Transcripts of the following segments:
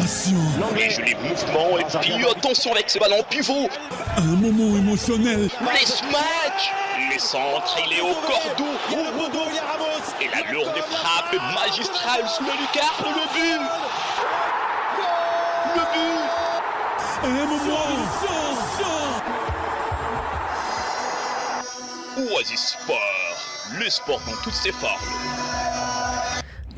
Attention. Les jolis mouvements et puis attention avec ce ballon pivot. Un moment émotionnel. Les smash. Les centres, il est au cordeau. Et la lourde frappe magistrale sous le lucarne, le but. Le but. Un moment. Oasis Sport, le sport dans toutes ses formes.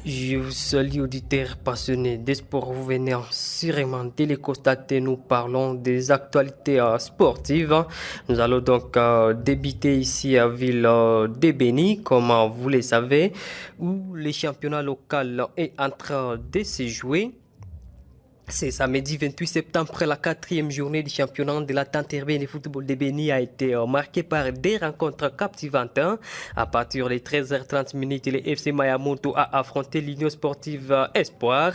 Je vous salue auditeurs passionnés des sports, vous venez sûrement de les constater, nous parlons des actualités sportives. Nous allons donc débuter ici à Ville de Béni, comme vous le savez, où le championnat local est en train de se jouer. C'est samedi 28 septembre, la quatrième journée du championnat de la tente urbaine de football de Béni a été marquée par des rencontres captivantes. À partir de 13h30, le FC Mayamoto a affronté l'Union sportive Espoir,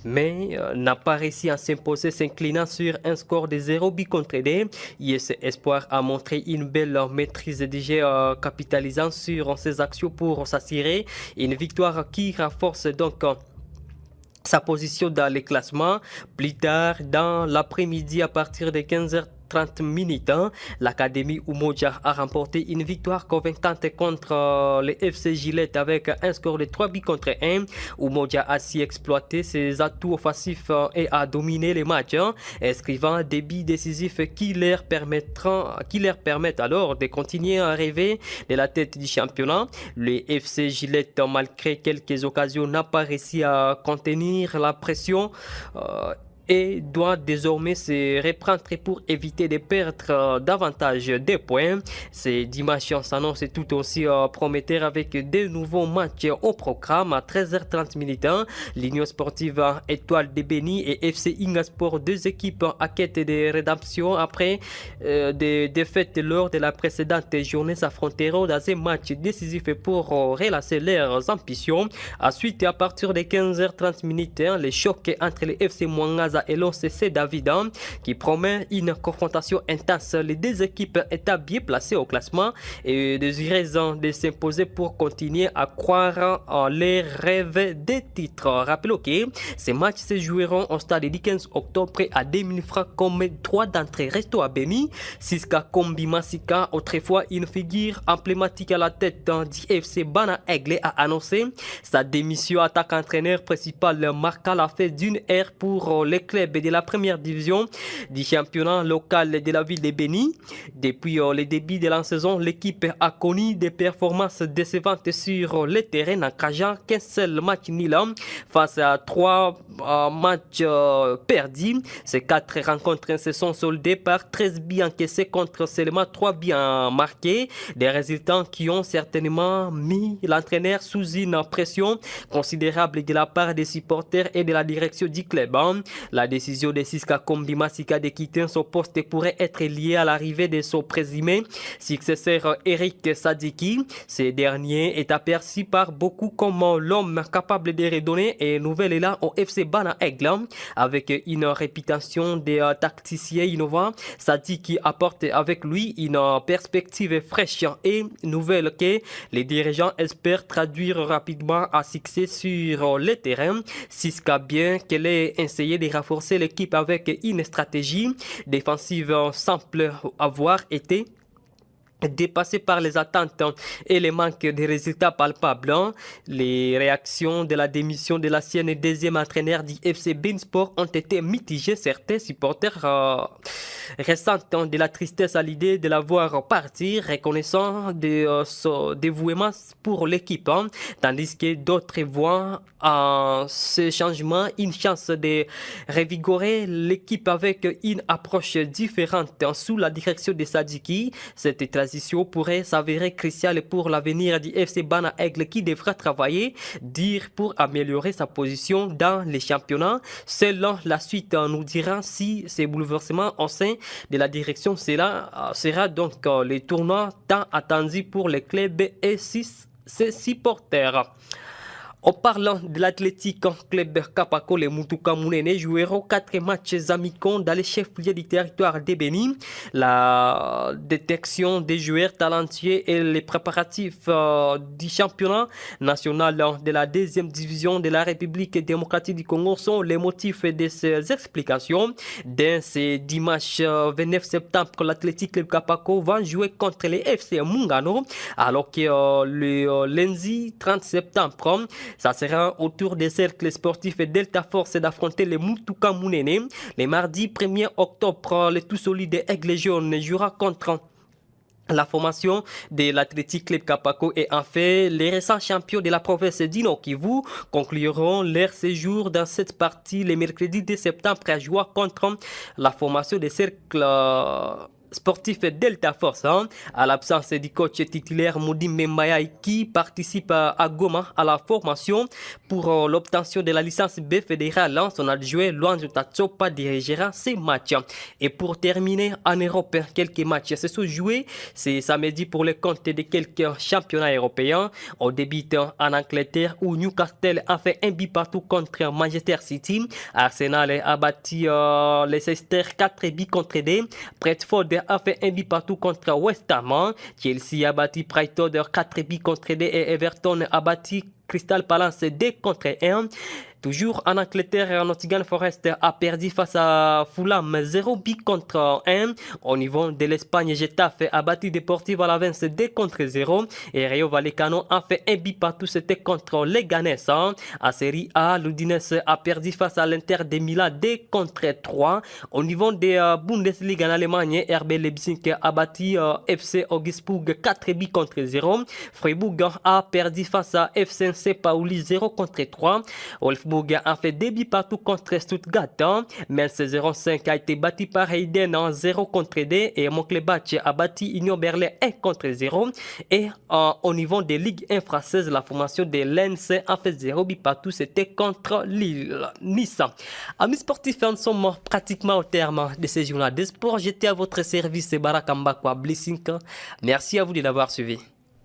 mais n'a pas réussi à s'imposer, s'inclinant sur un score de 0 but contre 2. IS Espoir a montré une belle maîtrise des jeux, capitalisant sur ses actions pour s'assurer une victoire qui renforce donc sa position dans les classements. Plus tard dans l'après-midi, à partir de 15h30, l'Académie Umoja a remporté une victoire convaincante contre le FC Gillette avec un score de 3 buts contre 1. Umoja a su exploiter ses atouts offensifs et a dominé les matchs, inscrivant des buts décisifs qui leur permettent alors de continuer à rêver de la tête du championnat. Le FC Gillette, malgré quelques occasions, n'a pas réussi à contenir la pression et doit désormais se reprendre pour éviter de perdre davantage de points. Ces dimanche s'annonce tout aussi prometteur avec de nouveaux matchs au programme à 13h30. L'Union sportive Étoile de Béni et FC Ingasport, deux équipes à quête de rédemption après des défaites lors de la précédente journée, s'affronteront dans un match décisif pour relancer leurs ambitions. Ensuite, à partir de 15h30, les chocs entre les FC Mwangaza et l'OCC David, qui promet une confrontation intense. Les deux équipes étaient bien placées au classement et désireuses de s'imposer pour continuer à croire en les rêves des titres. Rappelons que ces matchs se joueront au stade du 15 octobre à 2000 francs, comme 3 d'entre eux restent à Béni. Siska Kombi Masika, autrefois une figure emblématique à la tête du FC Bana Aigle, a annoncé sa démission. Attaque entraîneur principal marqua la fête d'une ère pour les clubs de la première division du championnat local de la ville de Béni. Depuis le début de la saison, l'équipe a connu des performances décevantes sur le terrain, en cageant qu'un seul match nul face à 3 matchs perdus. Ces 4 rencontres se sont soldées par 13 buts encaissés contre seulement 3 buts marqués. Des résultats qui ont certainement mis l'entraîneur sous une pression considérable de la part des supporters et de la direction du club. La décision de Siska Kombi Masika de quitter son poste pourrait être liée à l'arrivée de son présumé successeur Eric Sadiki. Ce dernier est aperçu par beaucoup comme l'homme capable de redonner un nouvel élan au FC Bana Aigle. Avec une réputation de tacticien innovant, Sadiki apporte avec lui une perspective fraîche et nouvelle que les dirigeants espèrent traduire rapidement à succès sur le terrain. Siska, bien qu'elle ait essayé de renforcer l'équipe avec une stratégie défensive, semble avoir été dépassé par les attentes et le manque de résultats palpables. Les réactions de la démission de l'ancien deuxième entraîneur du FC Beansport ont été mitigées. Certains supporters ressentent de la tristesse à l'idée de la voir partir, reconnaissant de son dévouement pour l'équipe, tandis que d'autres voient en ce changement une chance de revigorer l'équipe avec une approche différente sous la direction de Sadiki. Cette transition pourrait s'avérer cruciale pour l'avenir du FC Bana Aigle, qui devra travailler dur pour améliorer sa position dans les championnats. Selon la suite nous dira si ces bouleversements au sein de la direction sera donc le tournoi tant attendu pour les clubs et ses supporters. En parlant de l'Athletic Club Kapako, les Mutuka Mounene joueront 4 matchs amicaux dans les chefs-lieux du territoire de Bénin. La détection des joueurs talentueux et les préparatifs du championnat national de la 2e division de la République démocratique du Congo sont les motifs de ces explications. Dès ce dimanche 29 septembre, l'Athletic Club Kapako va jouer contre les FC Mungano, alors que le lundi 30 septembre, ça sera au tour des cercles sportifs Delta Force d'affronter les Mutuka Mounene. Le mardi 1er octobre, le tout solide Aigle Jaune jouera contre la formation de l'Athletic Club Kapako et en fait, les récents champions de la province d'Ino Kivu concluront leur séjour dans cette partie le mercredi 2 septembre à jouer contre la formation des cercles sportif Delta Force, à l'absence du coach titulaire Moudi Mbaya qui participe à Goma à la formation pour l'obtention de la licence B fédérale. Son adjoint Luanzo Tatsopa dirigera ces matchs. Et pour terminer en Europe, quelques matchs se sont joués. C'est samedi pour le compte de quelques championnats européens. On débute en Angleterre où Newcastle a fait un but partout contre Manchester City. Arsenal a battu Leicester 4 buts contre 2. Brentford a fait un but partout contre West Ham. Chelsea a battu Brighton 4 buts contre 2 et Everton a battu Crystal Palace 2 contre 1. Toujours en Angleterre, Nottingham Forest a perdu face à Fulham 0 but contre 1. Au niveau de l'Espagne, Getafe a battu Deportivo Alavés 2 contre 0. Et Rayo Vallecano a fait un but partout, c'était contre Leganés. En Série A, l'Udinese a perdu face à l'Inter de Milan 2 contre 3. Au niveau de Bundesliga en Allemagne, RB Leipzig a battu FC Augsburg 4 buts contre 0. Freiburg a perdu face à FC St. Pauli 0 contre 3. Wolfsburg a fait 2 buts partout contre Stuttgart. Mainz 05 a été battu par Heiden 0 contre 2 et Mönchengladbach a battu Union Berlin 1 contre 0. Et au niveau des ligues 1 françaises, la formation de Lens a fait 0 but partout, c'était contre Lille. Nice. Amis sportifs, nous sommes pratiquement au terme de ce journal de sport. J'étais à votre service, Baraka Mbakwa Blessing. Merci à vous de l'avoir suivi.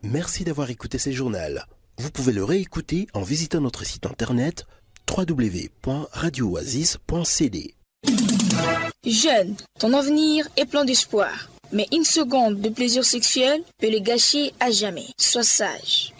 Merci d'avoir écouté ce journal. Vous pouvez le réécouter en visitant notre site internet www.radiooasis.cd. Jeune, ton avenir est plein d'espoir. Mais une seconde de plaisir sexuel peut le gâcher à jamais. Sois sage.